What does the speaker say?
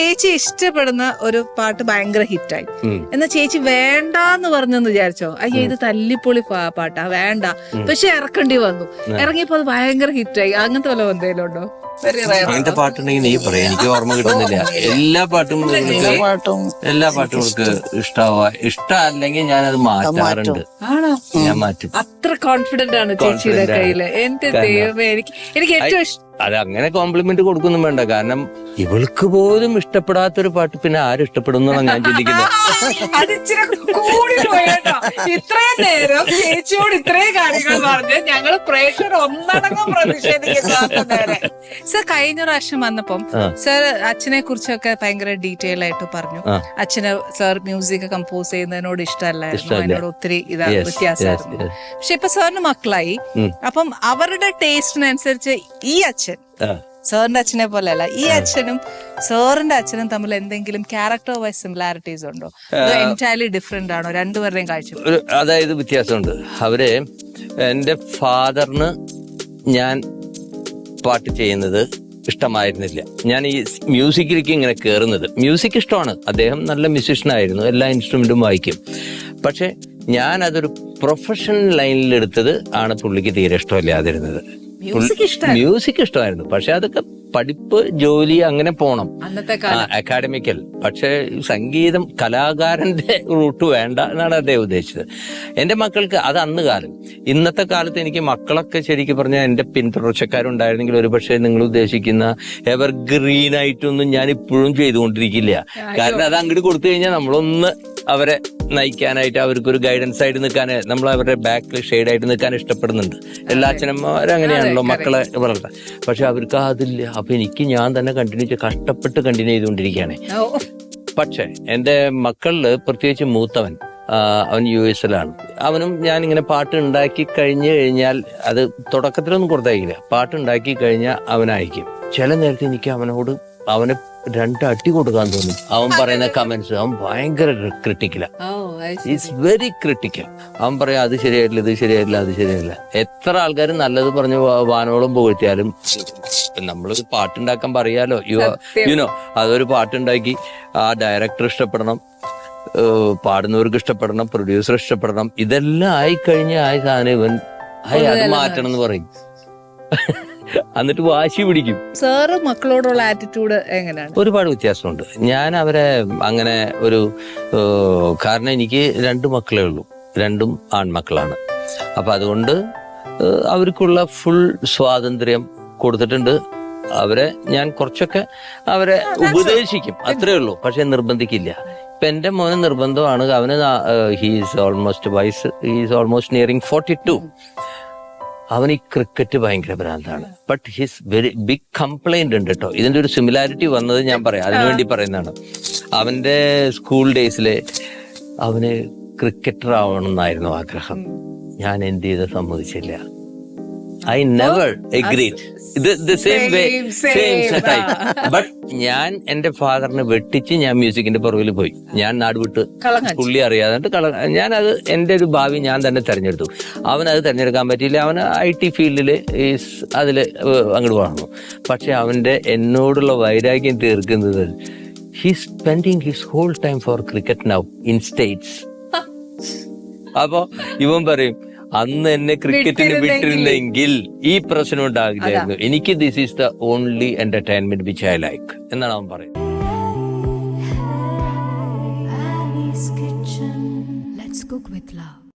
ചേച്ചി ഇഷ്ടപ്പെടുന്ന ഒരു പാട്ട് ഭയങ്കര ഹിറ്റായി എന്നാ ചേച്ചി വേണ്ടാന്ന് പറഞ്ഞെന്ന് വിചാരിച്ചോ, അയ്യോ ഇത് തല്ലിപ്പൊളി പാട്ടാ വേണ്ട, പക്ഷെ ഇറക്കേണ്ടി വന്നു, ഇറങ്ങിയപ്പോ അത് ഭയങ്കര ഹിറ്റായി, അങ്ങനത്തെ വല്ല എന്തെങ്കിലും ഉണ്ടോ? അങ്ങനത്തെ പാട്ടുണ്ടെങ്കിൽ നീ പറയാം, എനിക്ക് ഓർമ്മ കിട്ടുന്നില്ല. എല്ലാ പാട്ടും ഇഷ്ടമല്ലെങ്കിൽ ഞാനത് മാറ്റാറുണ്ട്. ഞാൻ മാറ്റും. അത്ര കോൺഫിഡന്റ് ആണ് ചേച്ചിയുടെ കയ്യില്. എന്റെ ദൈവമേ, എനിക്ക് ഏറ്റവും ഇഷ്ടം അത് അങ്ങനെ കോംപ്ലിമെന്റ് കൊടുക്കൊന്നും വേണ്ട. കാരണം ഇവൾക്ക് പോലും ഇഷ്ടപ്പെടാത്തൊരു പാട്ട് പിന്നെ ആരും ഇഷ്ടപ്പെടുന്നാണ് ഞാൻ ചിന്തിക്കുന്നത്. ഇത്രയും നേരം ചേച്ചിയോട് ഇത്രയും കാര്യങ്ങൾ പറഞ്ഞ് ഞങ്ങള് പ്രേക്ഷകർ ഒന്നടങ്കം പ്രതിഷേധിക്കുന്നു. സർ കഴിഞ്ഞ പ്രാവശ്യം വന്നപ്പം സർ അച്ഛനെ കുറിച്ചൊക്കെ ഭയങ്കര ഡീറ്റെയിൽ ആയിട്ട് പറഞ്ഞു. അച്ഛന് സർ മ്യൂസിക് കമ്പോസ് ചെയ്യുന്നതിനോട് ഇഷ്ടമല്ലായിരുന്നു, അതിനോട് ഒത്തിരി വ്യത്യാസമായിരുന്നു. പക്ഷെ ഇപ്പൊ സാറിന് മക്കളായി, അപ്പം അവരുടെ ടേസ്റ്റിനനുസരിച്ച് ഈ അച്ഛൻ സാറിന്റെ അച്ഛനെ പോലെ അല്ല, ഈ അച്ഛനും സാറിന്റെ അച്ഛനും തമ്മിൽ എന്തെങ്കിലും ക്യാരക്ടർ വൈസ് സിമിലാരിറ്റീസ് ഉണ്ടോ? എൻറ്റയർലി ഡിഫറെന്റ് ആണോ രണ്ടുപേരുടെയും കാഴ്ച? അതായത് വ്യത്യാസമുണ്ട്. അവര് എന്റെ ഫാദറിന് ഞാൻ പാട്ട് ചെയ്യുന്നത് ഇഷ്ടമായിരുന്നില്ല. ഞാൻ ഈ മ്യൂസിക്കിലേക്ക് ഇങ്ങനെ കയറുന്നത്, മ്യൂസിക് ഇഷ്ടമാണ്, അദ്ദേഹം നല്ല മ്യൂസിഷ്യനായിരുന്നു, എല്ലാ ഇൻസ്ട്രുമെന്റും വായിക്കും. പക്ഷെ ഞാൻ അതൊരു പ്രൊഫഷണൽ ലൈനിൽ എടുത്തത് ആണ് പുള്ളിക്ക് തീരെ ഇഷ്ടമില്ലാതിരുന്നത്. മ്യൂസിക് ഇഷ്ടമായിരുന്നു, പക്ഷെ അതൊക്കെ പഠിപ്പ് ജോലി അങ്ങനെ പോണം, അക്കാഡമിക്കൽ. പക്ഷെ സംഗീതം കലാകാരന്റെ റൂട്ട് വേണ്ട എന്നാണ് അദ്ദേഹം ഉദ്ദേശിച്ചത്. എന്റെ മക്കൾക്ക് അത് അന്ന് കാലം. ഇന്നത്തെ കാലത്ത് എനിക്ക് മക്കളൊക്കെ ശരിക്കും പറഞ്ഞാൽ എന്റെ പിന്തുടർച്ചക്കാരുണ്ടായിരുന്നെങ്കിൽ ഒരുപക്ഷെ നിങ്ങൾ ഉദ്ദേശിക്കുന്ന എവർഗ്രീൻ ആയിട്ടൊന്നും ഞാൻ ഇപ്പോഴും ചെയ്തുകൊണ്ടിരിക്കില്ല. കാരണം അത് അങ്ങോട്ട് കൊടുത്തു കഴിഞ്ഞാൽ നമ്മളൊന്ന് അവരെ നയിക്കാനായിട്ട്, അവർക്കൊരു ഗൈഡൻസ് ആയിട്ട് നിൽക്കാൻ, നമ്മൾ അവരുടെ ബാക്കിൽ ഷെയ്ഡായിട്ട് നിൽക്കാൻ ഇഷ്ടപ്പെടുന്നുണ്ട്. എല്ലാ അച്ഛനമ്മമാരും അങ്ങനെയാണല്ലോ മക്കളെ വളർത്താൻ. പക്ഷെ അവർക്ക് അതില്ല. അപ്പൊ എനിക്ക് ഞാൻ തന്നെ കഷ്ടപ്പെട്ട് കണ്ടിന്യൂ ചെയ്തുകൊണ്ടിരിക്കുകയാണ്. പക്ഷെ എന്റെ മക്കളില് പ്രത്യേകിച്ച് മൂത്തവൻ, അവൻ US-ലാണ്. അവനും ഞാനിങ്ങനെ പാട്ട് ഉണ്ടാക്കി കഴിഞ്ഞു കഴിഞ്ഞാൽ, അത് തുടക്കത്തിലൊന്നും കൊടുത്തയക്കില്ല, പാട്ട് ഉണ്ടാക്കി കഴിഞ്ഞാൽ അവനയക്കും. ചില നേരത്തെ എനിക്ക് അവനെ 2 അടി കൊടുക്കാൻ തോന്നും. അവൻ പറയുന്ന കമന്റ്സ്, അവൻ ഭയങ്കര ക്രിട്ടിക്കലാ, ഈസ് വെരി ക്രിട്ടിക്കൽ. അവൻ പറയാം അത് ശരിയായിട്ടില്ല, ഇത് ശരിയായിട്ടില്ല, അത് ശരിയായില്ല. എത്ര ആൾക്കാർ നല്ലത് പറഞ്ഞ് വാനോളം പുകഴ്ത്തിയാലും നമ്മളൊരു പാട്ടുണ്ടാക്കാൻ പറയാലോ, യുനോ അതൊരു പാട്ടുണ്ടാക്കി ആ ഡയറക്ടർ ഇഷ്ടപ്പെടണം, പാടുന്നവർക്ക് ഇഷ്ടപ്പെടണം, പ്രൊഡ്യൂസർ ഇഷ്ടപ്പെടണം. ഇതെല്ലാം ആയിക്കഴിഞ്ഞ സാധനം ഇവൻ അത് മാറ്റണം എന്ന് പറയും. എന്നിട്ട് വാശി പിടിക്കും. സാറ് മക്കളോടുള്ള ആറ്റിറ്റ്യൂഡ് എങ്ങനെയാണ്? ഒരുപാട് വ്യത്യാസമുണ്ട്. ഞാൻ അവരെ അങ്ങനെ കാരണം എനിക്ക് 2 മക്കളേ ഉള്ളൂ, 2ഉം ആൺമക്കളാണ്. അപ്പൊ അതുകൊണ്ട് അവർക്കുള്ള ഫുൾ സ്വാതന്ത്ര്യം കൊടുത്തിട്ടുണ്ട്. അവരെ ഞാൻ കുറച്ചൊക്കെ അവരെ ഉപദേശിക്കും, അത്രേ ഉള്ളൂ, പക്ഷെ നിർബന്ധിക്കില്ല. ഇപ്പൊ എന്റെ മോന് നിർബന്ധമാണ്. അവന് ഹീസ് ഓൾമോസ്റ്റ് നിയറിങ് 42. അവന് ഈ ക്രിക്കറ്റ് ഭയങ്കര ഭ്രാന്താണ്. But his very big complaint ഉണ്ട് കേട്ടോ. ഇതിന്റെ ഒരു സിമിലാരിറ്റി വന്നത് ഞാൻ പറയാം, അതിനുവേണ്ടി പറയുന്നതാണ്. അവന്റെ സ്കൂൾ ഡേയ്സില് അവന് ക്രിക്കറ്റർ ആവണമെന്നായിരുന്നു ആഗ്രഹം. ഞാൻ എന്ത് ചെയ്ത് സമ്മതിച്ചില്ല. I never agreed. The same way, same type. But ഞാൻ എന്റെ ഫാദറിനെ വെട്ടിച്ച് ഞാൻ മ്യൂസിക്കിന്റെ പുറകിൽ പോയി. ഞാൻ നാട് വിട്ട് പുള്ളി അറിയാതെ ഞാനത് എന്റെ ഒരു ഭാവി ഞാൻ തന്നെ തെരഞ്ഞെടുത്തു. അവനത് തെരഞ്ഞെടുക്കാൻ പറ്റിയില്ല. അവന് IT ഫീൽഡില് അതില് അങ്ങോട്ട് വളർന്നു. പക്ഷെ അവന്റെ എന്നോടുള്ള വൈരാഗ്യം തീർക്കുന്നത്, he's spending his whole time for cricket now in States. അപ്പൊ ഇവൻ പറയും, അന്ന് എന്നെ ക്രിക്കറ്റിന് വിട്ടിരുന്നെങ്കിൽ ഈ പ്രശ്നം ഉണ്ടാകില്ലായിരുന്നു. എനിക്ക് this is the only entertainment which I like എന്നാണ് അവൻ പറയുന്നത്.